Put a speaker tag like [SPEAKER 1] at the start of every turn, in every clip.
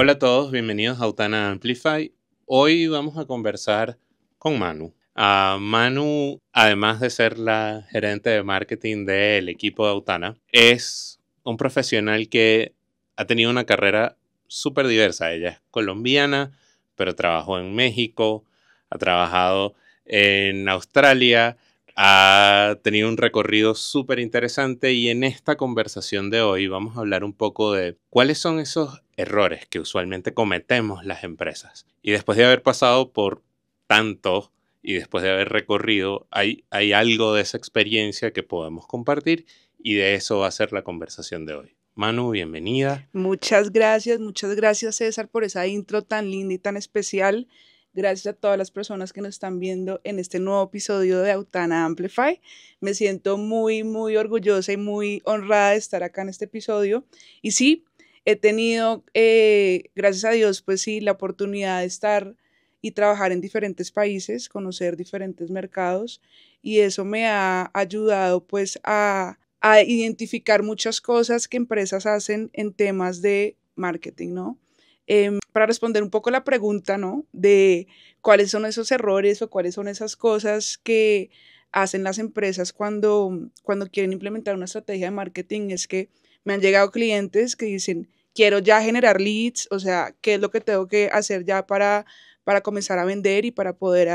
[SPEAKER 1] Hola a todos, bienvenidos a Autana Amplify. Hoy vamos a conversar con Manu. Manu, además de ser la gerente de marketing del equipo de Autana, es un profesional que ha tenido una carrera súper diversa. Ella es colombiana, pero trabajó en México, ha trabajado en Australia, ha tenido un recorrido súper interesante y en esta conversación de hoy vamos a hablar un poco de cuáles son esos errores que usualmente cometemos las empresas. Y después de haber pasado por tanto y después de haber recorrido, hay algo de esa experiencia que podemos compartir y de eso va a ser la conversación de hoy. Manu, bienvenida.
[SPEAKER 2] Muchas gracias César por esa intro tan linda y tan especial. Gracias a todas las personas que nos están viendo en este nuevo episodio de Autana Amplify. Me siento muy orgullosa y muy honrada de estar acá en este episodio. Y sí, he tenido, gracias a Dios, pues sí, la oportunidad de estar y trabajar en diferentes países, conocer diferentes mercados y eso me ha ayudado pues a identificar muchas cosas que empresas hacen en temas de marketing, ¿no? Para responder un poco la pregunta, ¿no? De cuáles son esos errores o cuáles son esas cosas que hacen las empresas cuando quieren implementar una estrategia de marketing, es que me han llegado clientes que dicen, quiero ya generar leads, o sea, ¿qué es lo que tengo que hacer ya para comenzar a vender y para poder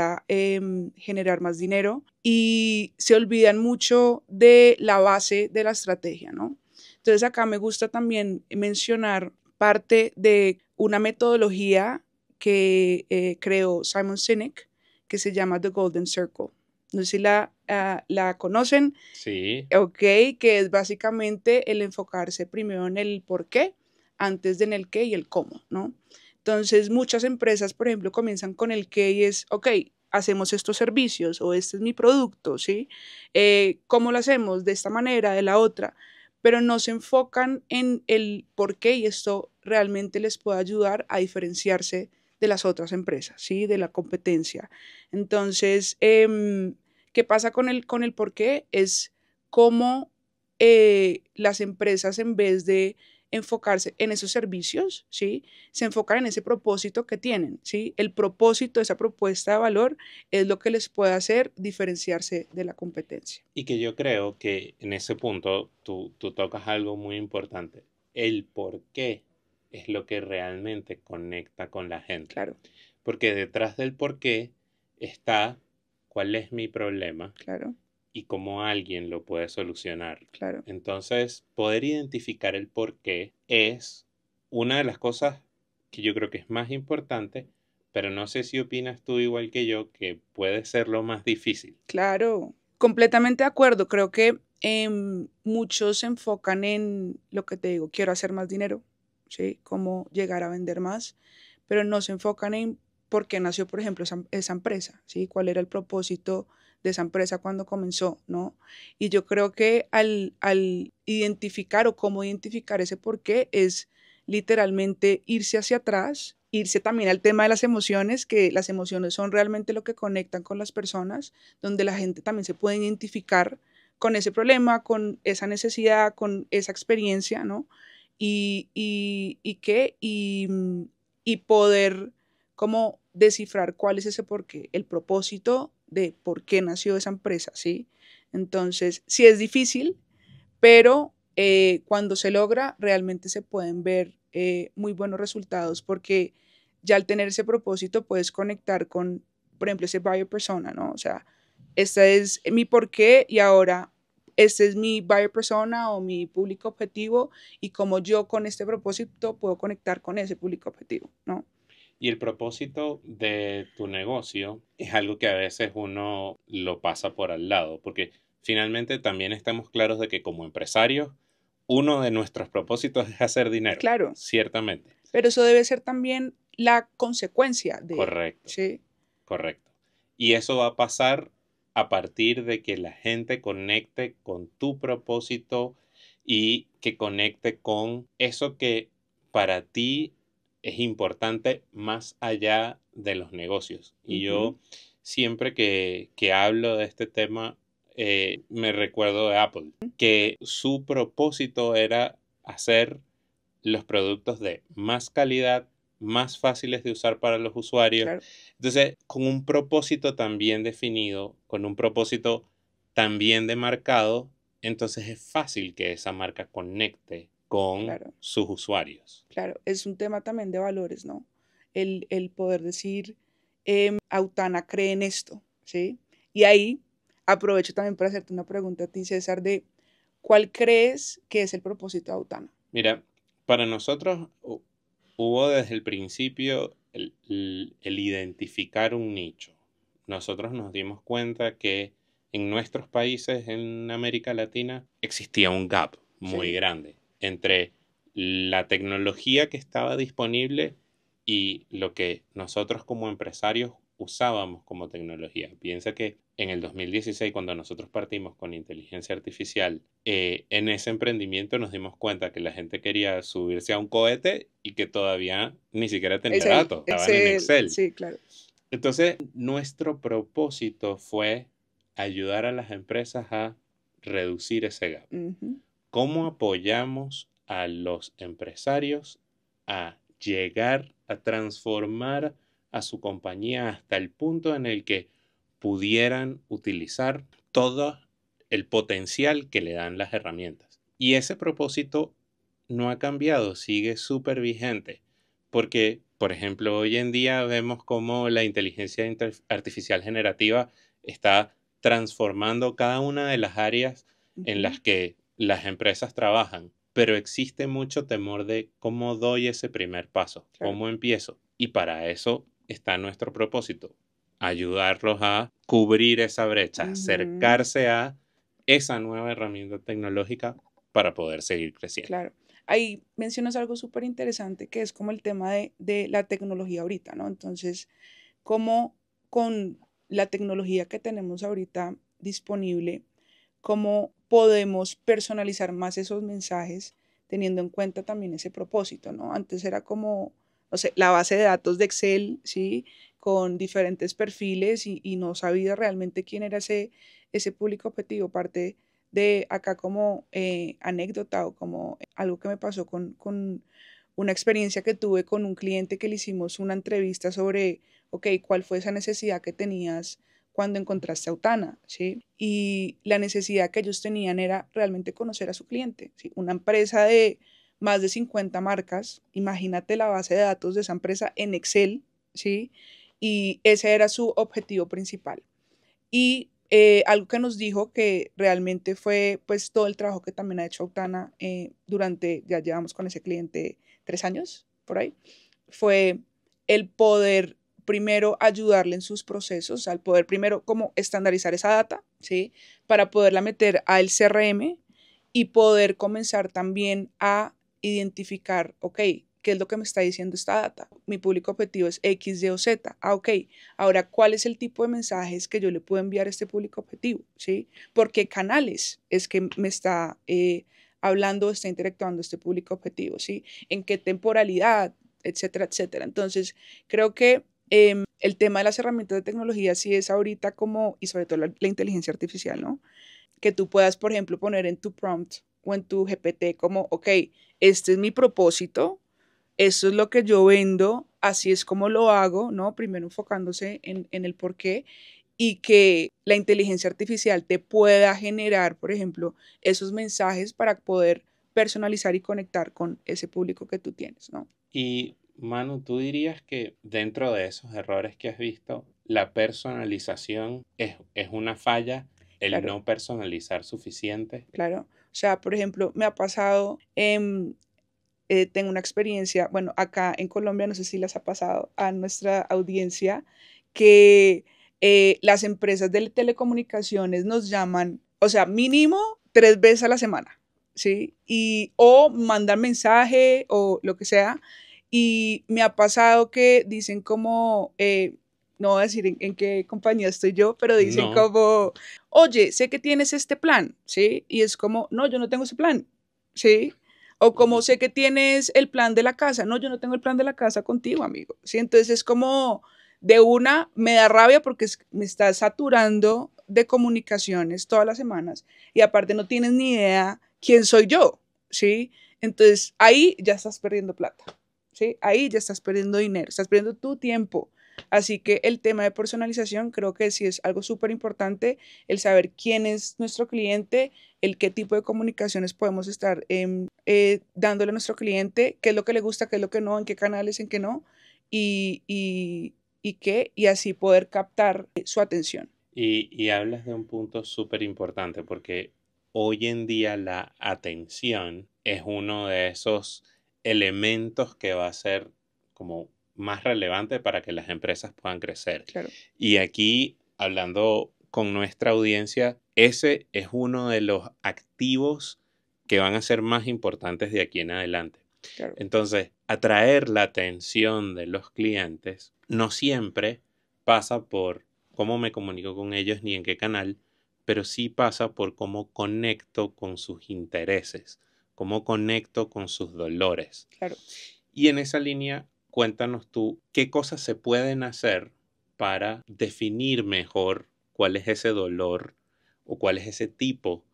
[SPEAKER 2] generar más dinero? Y se olvidan mucho de la base de la estrategia, ¿no? Entonces acá me gusta también mencionar parte de una metodología que creó Simon Sinek, que se llama The Golden Circle. No sé si la conocen.
[SPEAKER 1] Sí.
[SPEAKER 2] Ok, que es básicamente el enfocarse primero en el por qué, antes de en el qué y el cómo, ¿no? Entonces, muchas empresas, por ejemplo, comienzan con el qué y es, ok, hacemos estos servicios o este es mi producto, ¿sí? ¿Cómo lo hacemos? De esta manera, de la otra, pero no se enfocan en el por qué y esto realmente les puede ayudar a diferenciarse de las otras empresas, ¿sí? De la competencia. Entonces, ¿qué pasa con el por qué? Es cómo las empresas en vez de enfocarse en esos servicios, ¿sí? Se enfocan en ese propósito que tienen, ¿sí? El propósito, esa propuesta de valor es lo que les puede hacer diferenciarse de la competencia.
[SPEAKER 1] Y que yo creo que en ese punto tú tocas algo muy importante. El por qué es lo que realmente conecta con la gente.
[SPEAKER 2] Claro,
[SPEAKER 1] Porque detrás del por qué está cuál es mi problema
[SPEAKER 2] claro,
[SPEAKER 1] y cómo alguien lo puede solucionar.
[SPEAKER 2] claro.
[SPEAKER 1] Entonces, poder identificar el por qué es una de las cosas que yo creo que es más importante, pero no sé si opinas tú igual que yo que puede ser lo más difícil.
[SPEAKER 2] Claro, completamente de acuerdo. Creo que muchos se enfocan en lo que te digo, quiero hacer más dinero, ¿sí? Cómo llegar a vender más, pero no se enfocan en por qué nació, por ejemplo, esa empresa, ¿sí? ¿Cuál era el propósito de esa empresa cuando comenzó, ¿no? Y yo creo que al identificar o cómo identificar ese por qué es literalmente irse hacia atrás, irse también al tema de las emociones, que las emociones son realmente lo que conectan con las personas, donde la gente también se puede identificar con ese problema, con esa necesidad, con esa experiencia, ¿no? Y poder como descifrar cuál es ese porqué, el propósito de por qué nació esa empresa, ¿sí? Entonces, sí es difícil, pero cuando se logra, realmente se pueden ver muy buenos resultados porque ya al tener ese propósito puedes conectar con, por ejemplo, ese buyer persona, ¿no? O sea, este es mi porqué y ahora este es mi buyer persona o mi público objetivo y como yo con este propósito puedo conectar con ese público objetivo, ¿no?
[SPEAKER 1] Y el propósito de tu negocio es algo que a veces uno lo pasa por al lado, porque finalmente también estamos claros de que como empresarios, uno de nuestros propósitos es hacer dinero,
[SPEAKER 2] Claro,
[SPEAKER 1] ciertamente.
[SPEAKER 2] pero eso debe ser también la consecuencia de,
[SPEAKER 1] Correcto,
[SPEAKER 2] ¿sí?
[SPEAKER 1] correcto. Y eso va a pasar a partir de que la gente conecte con tu propósito y que conecte con eso que para ti es importante más allá de los negocios. Y
[SPEAKER 2] Ujú.
[SPEAKER 1] yo siempre que hablo de este tema, me recuerdo de Apple, que su propósito era hacer los productos de más calidad más fáciles de usar para los usuarios.
[SPEAKER 2] Claro.
[SPEAKER 1] Entonces, con un propósito tan bien definido, con un propósito tan bien demarcado, entonces es fácil que esa marca conecte con
[SPEAKER 2] Claro.
[SPEAKER 1] sus usuarios.
[SPEAKER 2] Claro, es un tema también de valores, ¿no? El poder decir, Autana cree en esto, ¿sí? Y ahí aprovecho también para hacerte una pregunta a ti, César, de ¿cuál crees que es el propósito de Autana?
[SPEAKER 1] Mira, para nosotros hubo desde el principio el identificar un nicho. Nosotros nos dimos cuenta que en nuestros países, en América Latina, existía un gap muy
[SPEAKER 2] Sí,
[SPEAKER 1] grande entre la tecnología que estaba disponible y lo que nosotros como empresarios usábamos como tecnología. Piensa que en el 2016, cuando nosotros partimos con inteligencia artificial, en ese emprendimiento nos dimos cuenta que la gente quería subirse a un cohete y que todavía ni siquiera tenía
[SPEAKER 2] Excel,
[SPEAKER 1] datos, estaban en Excel.
[SPEAKER 2] sí, claro.
[SPEAKER 1] Entonces, nuestro propósito fue ayudar a las empresas a reducir ese gap.
[SPEAKER 2] Ujú.
[SPEAKER 1] ¿Cómo apoyamos a los empresarios a llegar a transformar a su compañía hasta el punto en el que pudieran utilizar todo el potencial que le dan las herramientas? Y ese propósito no ha cambiado, sigue súper vigente, porque, por ejemplo, hoy en día vemos cómo la inteligencia artificial generativa está transformando cada una de las áreas en
[SPEAKER 2] Ujú.
[SPEAKER 1] las que las empresas trabajan, pero existe mucho temor de cómo doy ese primer paso,
[SPEAKER 2] Claro.
[SPEAKER 1] cómo empiezo. Y para eso está nuestro propósito, ayudarlos a cubrir esa brecha,
[SPEAKER 2] Ujú.
[SPEAKER 1] acercarse a esa nueva herramienta tecnológica para poder seguir creciendo.
[SPEAKER 2] Claro. Ahí mencionas algo súper interesante que es como el tema de la tecnología ahorita, ¿no? Entonces, cómo con la tecnología que tenemos ahorita disponible, cómo podemos personalizar más esos mensajes teniendo en cuenta también ese propósito, ¿no? Antes era como, no sé, la base de datos de Excel, ¿sí? Con diferentes perfiles y no sabía realmente quién era ese público objetivo. Parte de acá como anécdota o como algo que me pasó con una experiencia que tuve con un cliente que le hicimos una entrevista sobre, ok, ¿cuál fue esa necesidad que tenías cuando encontraste a Autana? ¿Sí? Y la necesidad que ellos tenían era realmente conocer a su cliente, ¿sí? Una empresa de más de 50 marcas, imagínate la base de datos de esa empresa en Excel, ¿sí? Y ese era su objetivo principal. Y algo que nos dijo que realmente fue pues todo el trabajo que también ha hecho Autana durante, ya llevamos con ese cliente 3 años por ahí, fue el poder primero ayudarle en sus procesos, al poder primero como estandarizar esa data, ¿sí? Para poderla meter al CRM y poder comenzar también a identificar, ok, ¿qué es lo que me está diciendo esta data? Mi público objetivo es X, Y o Z. Ah, ok. Ahora, ¿cuál es el tipo de mensajes que yo le puedo enviar a este público objetivo? ¿Sí? ¿Por qué canales es que me está hablando, está interactuando este público objetivo? ¿Sí? ¿En qué temporalidad? Etcétera, etcétera. Entonces, creo que el tema de las herramientas de tecnología sí es ahorita como, y sobre todo la inteligencia artificial, ¿no? Que tú puedas, por ejemplo, poner en tu prompt o en tu GPT como, ok, este es mi propósito, esto es lo que yo vendo, así es como lo hago, ¿no? Primero enfocándose en el por qué y que la inteligencia artificial te pueda generar, por ejemplo, esos mensajes para poder personalizar y conectar con ese público que tú tienes, ¿no?
[SPEAKER 1] Y Manu, ¿tú dirías que dentro de esos errores que has visto, la personalización es una falla, el
[SPEAKER 2] Claro,
[SPEAKER 1] no personalizar suficiente?
[SPEAKER 2] claro. O sea, por ejemplo, me ha pasado, tengo una experiencia, bueno, acá en Colombia, no sé si les ha pasado a nuestra audiencia, que las empresas de telecomunicaciones nos llaman, o sea, mínimo 3 veces a la semana, ¿sí? Y, o mandan mensaje o lo que sea. Y me ha pasado que dicen como, no voy a decir en qué compañía estoy yo, pero dicen
[SPEAKER 1] No.
[SPEAKER 2] como, oye, sé que tienes este plan, ¿sí? Y es como, no, yo no tengo ese plan, ¿sí? O como sé que tienes el plan de la casa. No, yo no tengo el plan de la casa contigo, amigo. ¿Sí? Entonces es como de una, me da rabia porque me está saturando de comunicaciones todas las semanas y aparte no tienes ni idea quién soy yo, ¿sí? Entonces ahí ya estás perdiendo plata, ¿sí? Ahí ya estás perdiendo dinero, estás perdiendo tu tiempo. Así que el tema de personalización creo que sí es algo súper importante, el saber quién es nuestro cliente, el qué tipo de comunicaciones podemos estar dándole a nuestro cliente, qué es lo que le gusta, qué es lo que no, en qué canales, en qué no, y, y, y así poder captar su atención.
[SPEAKER 1] Y hablas de un punto súper importante porque hoy en día la atención es uno de esos elementos que va a ser como más relevante para que las empresas puedan crecer.
[SPEAKER 2] Claro.
[SPEAKER 1] Y aquí, hablando con nuestra audiencia, ese es uno de los activos que van a ser más importantes de aquí en adelante.
[SPEAKER 2] Claro.
[SPEAKER 1] Entonces, atraer la atención de los clientes no siempre pasa por cómo me comunico con ellos ni en qué canal, pero sí pasa por cómo conecto con sus intereses, cómo conecto con sus dolores.
[SPEAKER 2] Claro.
[SPEAKER 1] Y en esa línea, cuéntanos tú qué cosas se pueden hacer para definir mejor cuál es ese dolor o cuál es ese tipo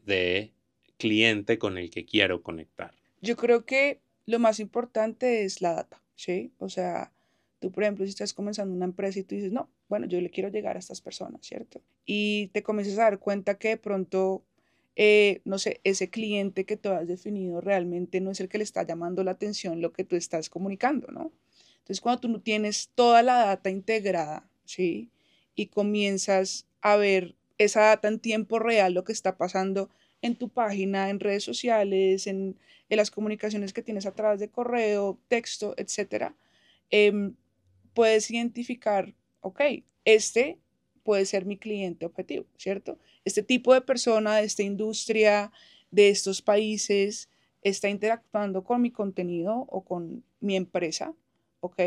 [SPEAKER 1] de cliente con el que quiero conectar.
[SPEAKER 2] Yo creo que lo más importante es la data, ¿sí? O sea, tú, por ejemplo, si estás comenzando una empresa y tú dices, no, bueno, yo le quiero llegar a estas personas, ¿cierto? Y te comienzas a dar cuenta que de pronto, no sé, ese cliente que tú has definido realmente no es el que le está llamando la atención lo que tú estás comunicando, ¿no? Entonces, cuando tú no tienes toda la data integrada, ¿sí? Y comienzas a ver esa data en tiempo real, lo que está pasando en tu página, en redes sociales, en las comunicaciones que tienes a través de correo, texto, etcétera, eh, puedes identificar, ok, este puede ser mi cliente objetivo, ¿cierto? Este tipo de persona de esta industria, de estos países, está interactuando con mi contenido o con mi empresa, ¿ok?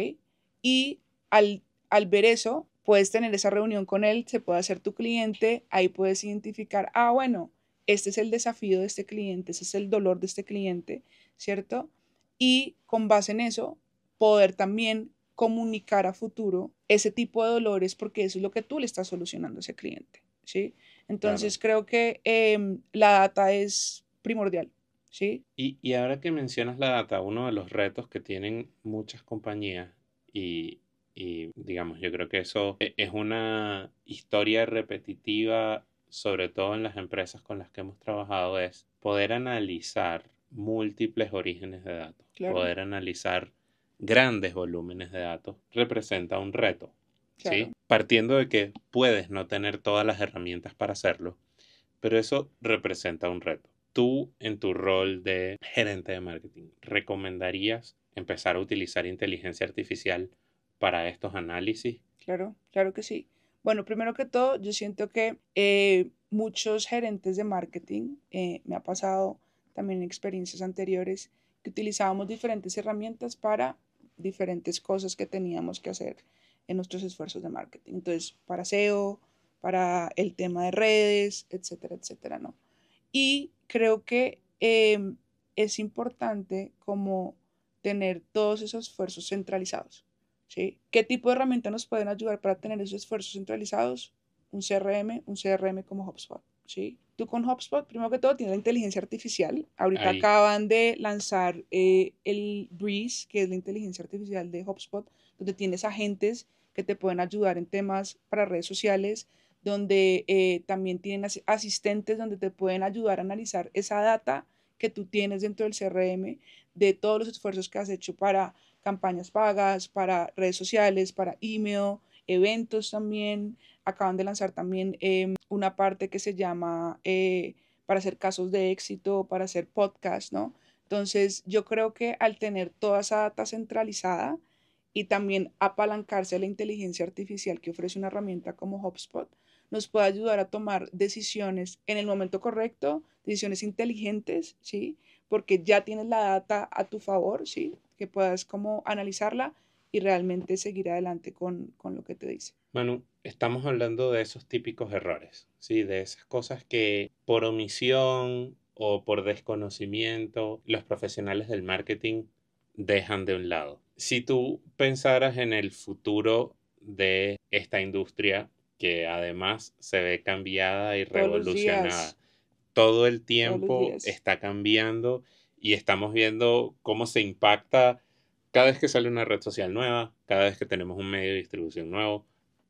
[SPEAKER 2] Y al ver eso, puedes tener esa reunión con él, se puede hacer tu cliente, ahí puedes identificar, ah, bueno, este es el desafío de este cliente, ese es el dolor de este cliente, ¿cierto? Y con base en eso, poder también comunicar a futuro ese tipo de dolores porque eso es lo que tú le estás solucionando a ese cliente, ¿sí? Entonces
[SPEAKER 1] Claro.
[SPEAKER 2] creo que la data es primordial, ¿sí?
[SPEAKER 1] Y ahora que mencionas la data, uno de los retos que tienen muchas compañías y, digamos, yo creo que eso es una historia repetitiva, sobre todo en las empresas con las que hemos trabajado, es poder analizar múltiples orígenes de datos,
[SPEAKER 2] Claro,
[SPEAKER 1] poder analizar grandes volúmenes de datos, representa un reto,
[SPEAKER 2] claro,
[SPEAKER 1] ¿sí? Partiendo de que puedes no tener todas las herramientas para hacerlo, pero eso representa un reto. Tú, en tu rol de gerente de marketing, ¿recomendarías empezar a utilizar inteligencia artificial para estos análisis?
[SPEAKER 2] claro, claro que sí. Bueno, primero que todo, yo siento que muchos gerentes de marketing, me ha pasado también en experiencias anteriores, que utilizábamos diferentes herramientas para diferentes cosas que teníamos que hacer en nuestros esfuerzos de marketing. Entonces, para SEO, para el tema de redes, etcétera, etcétera, ¿no? Y creo que es importante como tener todos esos esfuerzos centralizados, ¿sí? ¿Qué tipo de herramientas nos pueden ayudar para tener esos esfuerzos centralizados? Un CRM como HubSpot, ¿sí? Tú con HubSpot, primero que todo, tienes la inteligencia artificial. Ahorita
[SPEAKER 1] Ahí,
[SPEAKER 2] acaban de lanzar el Breeze, que es la inteligencia artificial de HubSpot, donde tienes agentes que te pueden ayudar en temas para redes sociales, donde también tienen asistentes donde te pueden ayudar a analizar esa data que tú tienes dentro del CRM, de todos los esfuerzos que has hecho para campañas pagas, para redes sociales, para email, eventos también. Acaban de lanzar también una parte que se llama para hacer casos de éxito, para hacer podcast, ¿no? Entonces, yo creo que al tener toda esa data centralizada y también apalancarse a la inteligencia artificial que ofrece una herramienta como HubSpot, nos puede ayudar a tomar decisiones en el momento correcto, decisiones inteligentes, ¿sí? Porque ya tienes la data a tu favor, ¿sí? Que puedas como analizarla y realmente seguir adelante con lo que te dice.
[SPEAKER 1] Manu, estamos hablando de esos típicos errores, ¿sí? De esas cosas que por omisión o por desconocimiento los profesionales del marketing dejan de un lado. Si tú pensaras en el futuro de esta industria, que además se ve cambiada y
[SPEAKER 2] Todos los
[SPEAKER 1] revolucionada,
[SPEAKER 2] días,
[SPEAKER 1] todo el
[SPEAKER 2] todos los
[SPEAKER 1] tiempo
[SPEAKER 2] días.
[SPEAKER 1] está cambiando y estamos viendo cómo se impacta cada vez que sale una red social nueva, cada vez que tenemos un medio de distribución nuevo,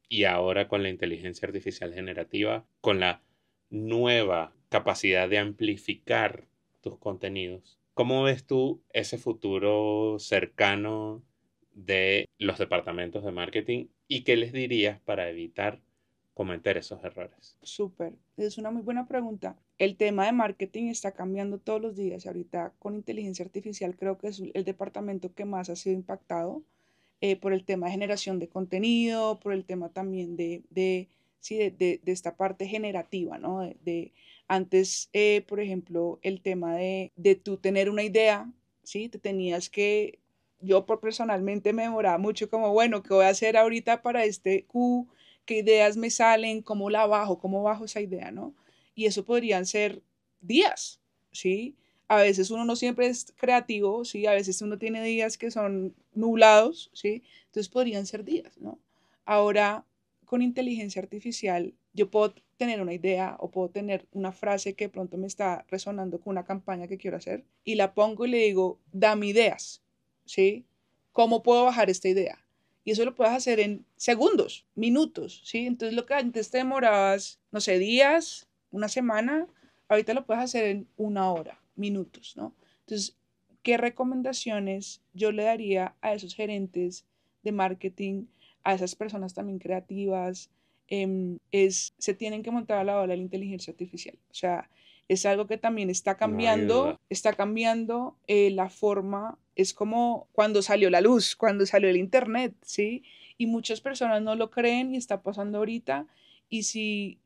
[SPEAKER 1] y ahora con la inteligencia artificial generativa, con la nueva capacidad de amplificar tus contenidos, ¿cómo ves tú ese futuro cercano de los departamentos de marketing y qué les dirías para evitar cometer esos errores?
[SPEAKER 2] Súper, es una muy buena pregunta. El tema de marketing está cambiando todos los días y ahorita con inteligencia artificial creo que es el departamento que más ha sido impactado por el tema de generación de contenido, por el tema también sí, de esta parte generativa, ¿no? Antes, por ejemplo, el tema de tú tener una idea, ¿sí? Te tenías que, yo por personalmente me demoraba mucho como, bueno, ¿qué voy a hacer ahorita para este Q? ¿Qué ideas me salen? ¿Cómo la bajo? ¿Cómo bajo esa idea, no? Y eso podrían ser días, ¿sí? A veces uno no siempre es creativo, ¿sí? A veces uno tiene días que son nublados, ¿sí? Entonces podrían ser días, ¿no? Ahora, con inteligencia artificial, yo puedo tener una idea o puedo tener una frase que de pronto me está resonando con una campaña que quiero hacer y la pongo y le digo, dame ideas, ¿sí? ¿Cómo puedo bajar esta idea? Y eso lo puedes hacer en segundos, minutos, ¿sí? Entonces lo que antes te demorabas, no sé, días, una semana, ahorita lo puedes hacer en una hora, minutos, ¿no? Entonces, ¿qué recomendaciones yo le daría a esos gerentes de marketing, a esas personas también creativas? Se tienen que montar a la ola de la inteligencia artificial. O sea, es algo que también
[SPEAKER 1] No hay duda.
[SPEAKER 2] está cambiando la forma, es como cuando salió la luz, cuando salió el internet, ¿sí? Y muchas personas no lo creen y está pasando ahorita. Y si,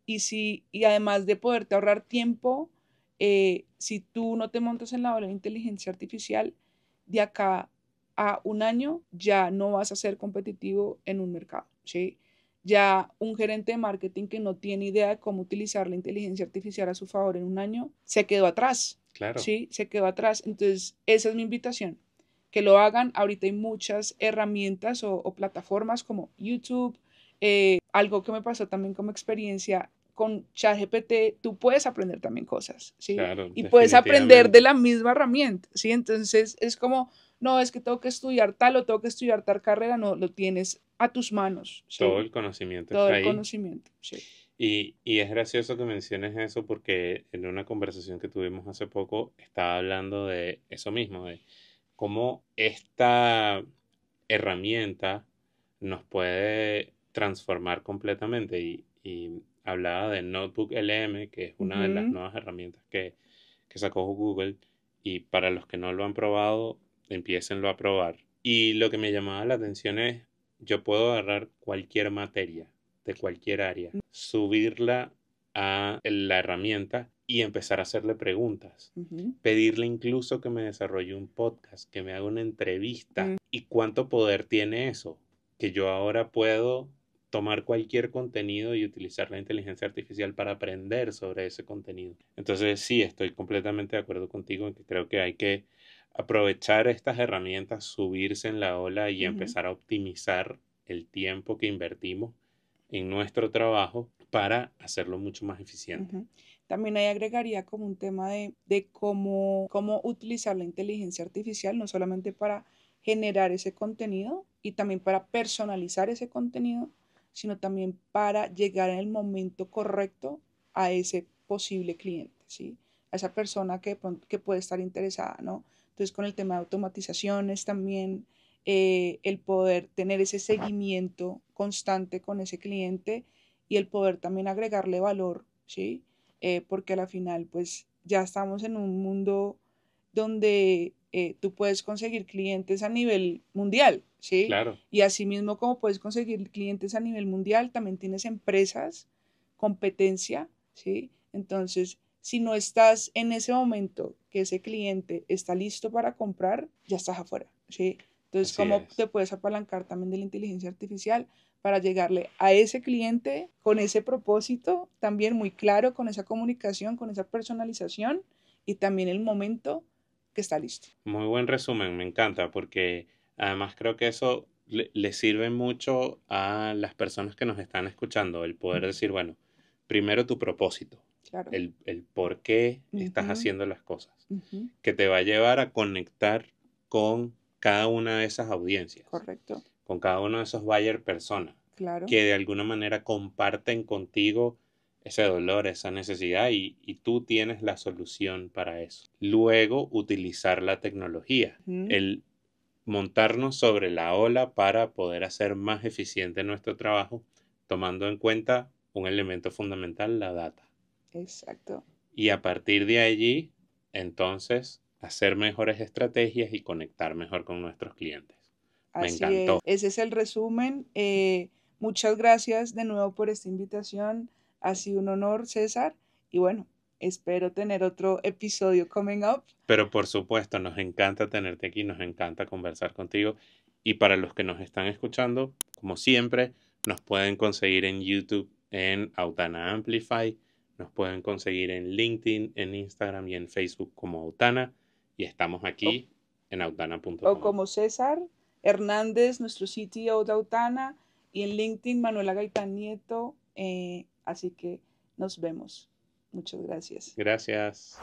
[SPEAKER 2] y además de poderte ahorrar tiempo, si tú no te montas en la ola de inteligencia artificial, de acá a un año ya no vas a ser competitivo en un mercado, ¿sí? Ya un gerente de marketing que no tiene idea de cómo utilizar la inteligencia artificial a su favor en un año, se quedó atrás,
[SPEAKER 1] Claro.
[SPEAKER 2] ¿sí? Se quedó atrás. Entonces, esa es mi invitación, que lo hagan. Ahorita hay muchas herramientas o plataformas como YouTube. Algo que me pasó también como experiencia con ChatGPT, tú puedes aprender también cosas, ¿sí?
[SPEAKER 1] Claro,
[SPEAKER 2] Y puedes aprender de
[SPEAKER 1] definitivamente.
[SPEAKER 2] la misma herramienta, ¿sí? Entonces es como, no, es que tengo que estudiar tal o tengo que estudiar tal carrera, no, lo tienes a tus manos,
[SPEAKER 1] Todo
[SPEAKER 2] ¿sí?
[SPEAKER 1] el conocimiento
[SPEAKER 2] Todo
[SPEAKER 1] está
[SPEAKER 2] el
[SPEAKER 1] ahí.
[SPEAKER 2] conocimiento, ¿sí?
[SPEAKER 1] Y es gracioso que menciones eso porque en una conversación que tuvimos hace poco estaba hablando de eso mismo, de cómo esta herramienta nos puede transformar completamente. Y hablaba de Notebook LM, que es una de las
[SPEAKER 2] Ujú.
[SPEAKER 1] nuevas herramientas que sacó Google. Y para los que no lo han probado, empiécenlo a probar. Y lo que me llamaba la atención es, yo puedo agarrar cualquier materia de cualquier área, subirla a la herramienta y empezar a hacerle preguntas.
[SPEAKER 2] Ujú.
[SPEAKER 1] Pedirle incluso que me desarrolle un podcast, que me haga una entrevista.
[SPEAKER 2] Mm.
[SPEAKER 1] ¿Y cuánto poder tiene eso? Que yo ahora puedo tomar cualquier contenido y utilizar la inteligencia artificial para aprender sobre ese contenido. Entonces sí, estoy completamente de acuerdo contigo en que creo que hay que aprovechar estas herramientas, subirse en la ola y
[SPEAKER 2] Ujú.
[SPEAKER 1] empezar a optimizar el tiempo que invertimos en nuestro trabajo para hacerlo mucho más eficiente.
[SPEAKER 2] Ujú. También ahí agregaría como un tema de cómo utilizar la inteligencia artificial, no solamente para generar ese contenido y también para personalizar ese contenido, sino también para llegar en el momento correcto a ese posible cliente, ¿sí? A esa persona que puede estar interesada, ¿no? Entonces, con el tema de automatizaciones también, el poder tener ese seguimiento constante con ese cliente y el poder también agregarle valor, ¿sí? Porque a la final, pues ya estamos en un mundo donde tú puedes conseguir clientes a nivel mundial, ¿sí?
[SPEAKER 1] Claro,
[SPEAKER 2] Y asimismo, como puedes conseguir clientes a nivel mundial, también tienes empresas, competencia, ¿sí? Entonces, si no estás en ese momento que ese cliente está listo para comprar, ya estás afuera, ¿sí? Entonces,
[SPEAKER 1] así
[SPEAKER 2] ¿cómo
[SPEAKER 1] es.
[SPEAKER 2] te puedes apalancar también de la inteligencia artificial para llegarle a ese cliente con ese propósito también muy claro, con esa comunicación, con esa personalización y también el momento que está listo?
[SPEAKER 1] Muy buen resumen, me encanta porque además creo que eso le sirve mucho a las personas que nos están escuchando, el poder decir, bueno, primero tu propósito,
[SPEAKER 2] Claro.
[SPEAKER 1] el por qué estás
[SPEAKER 2] Ujú.
[SPEAKER 1] haciendo las cosas,
[SPEAKER 2] Ujú.
[SPEAKER 1] que te va a llevar a conectar con cada una de esas audiencias,
[SPEAKER 2] Correcto,
[SPEAKER 1] con cada uno de esos buyer personas,
[SPEAKER 2] claro.
[SPEAKER 1] que de alguna manera comparten contigo ese dolor, esa necesidad y tú tienes la solución para eso. Luego, utilizar la tecnología, el montarnos sobre la ola para poder hacer más eficiente nuestro trabajo, tomando en cuenta un elemento fundamental, la data.
[SPEAKER 2] Exacto.
[SPEAKER 1] Y a partir de allí, entonces, hacer mejores estrategias y conectar mejor con nuestros clientes. Me
[SPEAKER 2] Así
[SPEAKER 1] encantó.
[SPEAKER 2] Ese es el resumen. Muchas gracias de nuevo por esta invitación. Ha sido un honor, César. Y bueno, espero tener otro episodio coming up.
[SPEAKER 1] Pero por supuesto, nos encanta tenerte aquí, nos encanta conversar contigo. Y para los que nos están escuchando, como siempre, nos pueden conseguir en YouTube en Autana Amplify, nos pueden conseguir en LinkedIn, en Instagram y en Facebook como Autana. Y estamos aquí en autana.com.
[SPEAKER 2] O como César Hernández, nuestro CTO de Autana, y en LinkedIn Manuela Gaitán Nieto. Así que nos vemos. Muchas gracias.
[SPEAKER 1] Gracias.